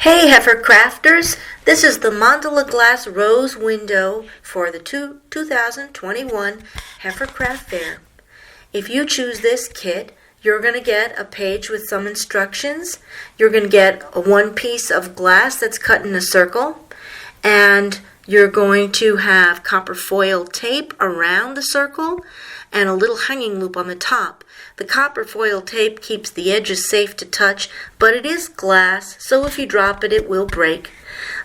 Hey Heifer Crafters, this is the Mandala Glass Rose Window for the 2021 Heifer Craft Fair. If you choose this kit, you're going to get a page with some instructions. You're going to get one piece of glass that's cut in a circle, and you're going to have copper foil tape around the circle and a little hanging loop on the top. The copper foil tape keeps the edges safe to touch, but it is glass, so if you drop it, it will break.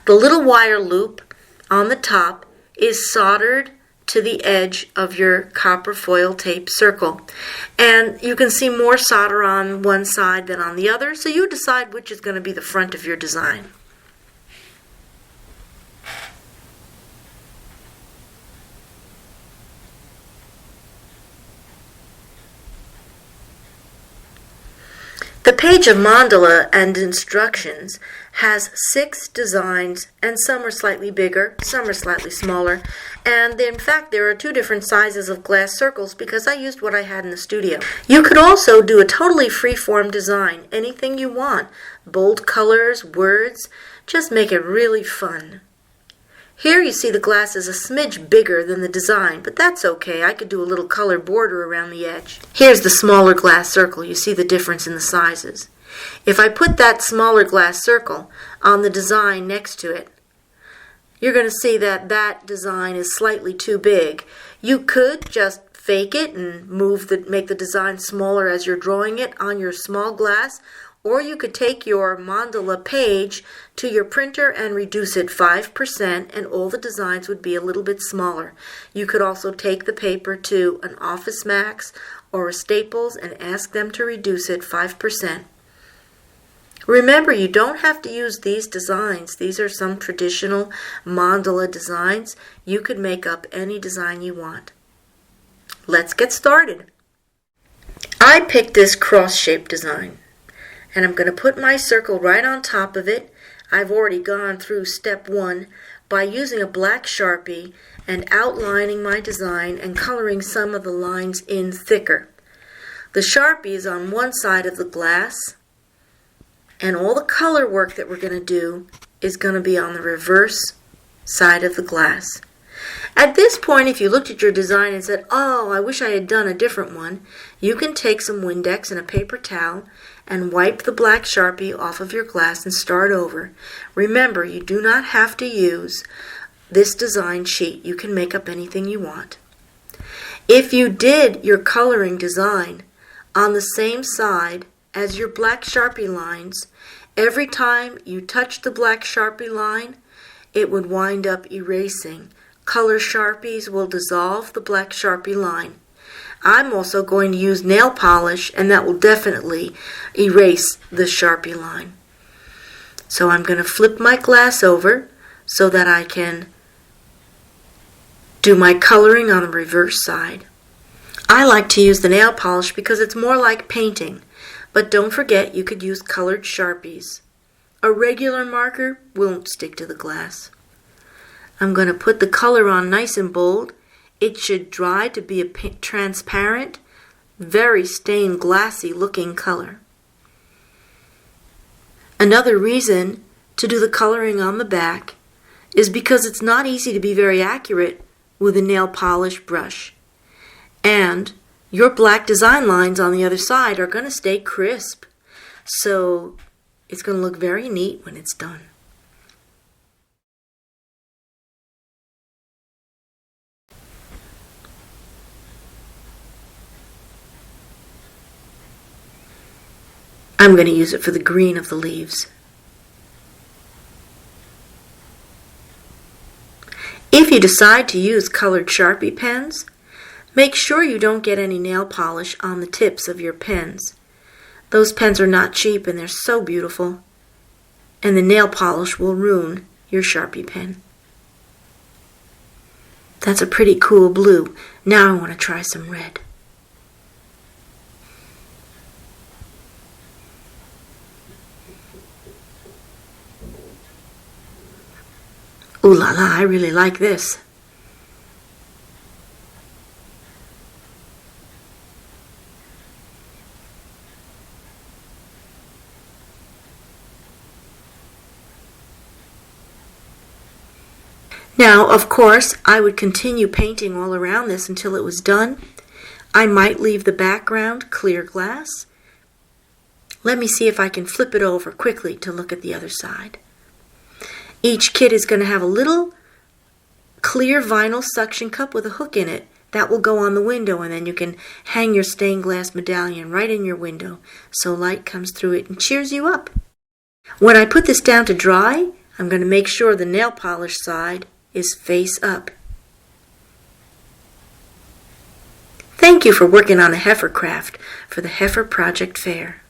The little wire loop on the top is soldered to the edge of your copper foil tape circle. And you can see more solder on one side than on the other, so you decide which is going to be the front of your design. The page of mandala and instructions has 6 designs, and some are slightly bigger, some are slightly smaller, and in fact there are 2 different sizes of glass circles because I used what I had in the studio. You could also do a totally free-form design, anything you want, bold colors, words, just make it really fun. Here you see the glass is a smidge bigger than the design, but that's okay. I could do a little color border around the edge. Here's the smaller glass circle. You see the difference in the sizes. If I put that smaller glass circle on the design next to it, you're going to see that that design is slightly too big. You could just fake it and make the design smaller as you're drawing it on your small glass, or you could take your mandala page to your printer and reduce it 5%, and all the designs would be a little bit smaller. You could also take the paper to an Office Max or a Staples and ask them to reduce it 5%. Remember, you don't have to use these designs. These are some traditional mandala designs. You could make up any design you want. Let's get started. I picked this cross-shaped design, and I'm going to put my circle right on top of it. I've already gone through step 1 by using a black Sharpie and outlining my design and coloring some of the lines in thicker. The Sharpie is on one side of the glass, and all the color work that we're going to do is going to be on the reverse side of the glass. At this point, if you looked at your design and said, "Oh, I wish I had done a different one," you can take some Windex and a paper towel and wipe the black Sharpie off of your glass and start over. Remember, you do not have to use this design sheet. You can make up anything you want. If you did your coloring design on the same side as your black Sharpie lines, every time you touch the black Sharpie line, it would wind up erasing. Color Sharpies will dissolve the black Sharpie line. I'm also going to use nail polish, and that will definitely erase the Sharpie line. So I'm going to flip my glass over so that I can do my coloring on the reverse side. I like to use the nail polish because it's more like painting, but don't forget you could use colored Sharpies. A regular marker won't stick to the glass. I'm going to put the color on nice and bold. It should dry to be a transparent, very stained glassy looking color. Another reason to do the coloring on the back is because it's not easy to be very accurate with a nail polish brush. And your black design lines on the other side are going to stay crisp. So it's going to look very neat when it's done. I'm going to use it for the green of the leaves. If you decide to use colored Sharpie pens, make sure you don't get any nail polish on the tips of your pens. Those pens are not cheap and they're so beautiful, and the nail polish will ruin your Sharpie pen. That's a pretty cool blue. Now I want to try some red. Ooh la la, I really like this. Now, of course, I would continue painting all around this until it was done. I might leave the background clear glass. Let me see if I can flip it over quickly to look at the other side. Each kit is going to have a little clear vinyl suction cup with a hook in it. That will go on the window, and then you can hang your stained glass medallion right in your window so light comes through it and cheers you up. When I put this down to dry, I'm going to make sure the nail polish side is face up. Thank you for working on a heifer craft for the Heifer Project Fair.